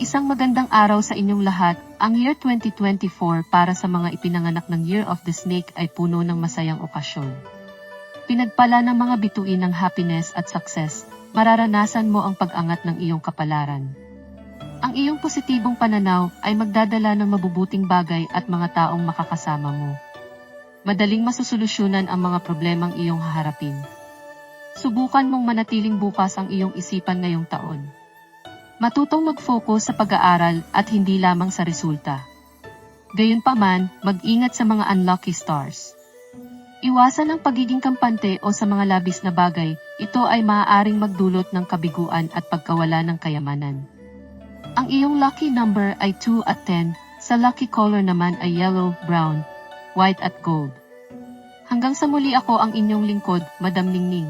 Isang magandang araw sa inyong lahat. Ang year 2024 para sa mga ipinanganak ng Year of the Snake ay puno ng masayang okasyon. Pinagpala ng mga bituin ng happiness at success, mararanasan mo ang pag-angat ng iyong kapalaran. Ang iyong positibong pananaw ay magdadala ng mabubuting bagay at mga taong makakasama mo. Madaling masusolusyunan ang mga problemang iyong haharapin. Subukan mong manatiling bukas ang iyong isipan ngayong taon. Matutong mag-focus sa pag-aaral at hindi lamang sa resulta. Gayunpaman, mag-ingat sa mga unlucky stars. Iwasan ang pagiging kampante o sa mga labis na bagay, ito ay maaaring magdulot ng kabiguan at pagkawala ng kayamanan. Ang iyong lucky number ay 2 at 10, sa lucky color naman ay yellow, brown, white at gold. Hanggang sa muli, ako ang inyong lingkod, Madam Ningning.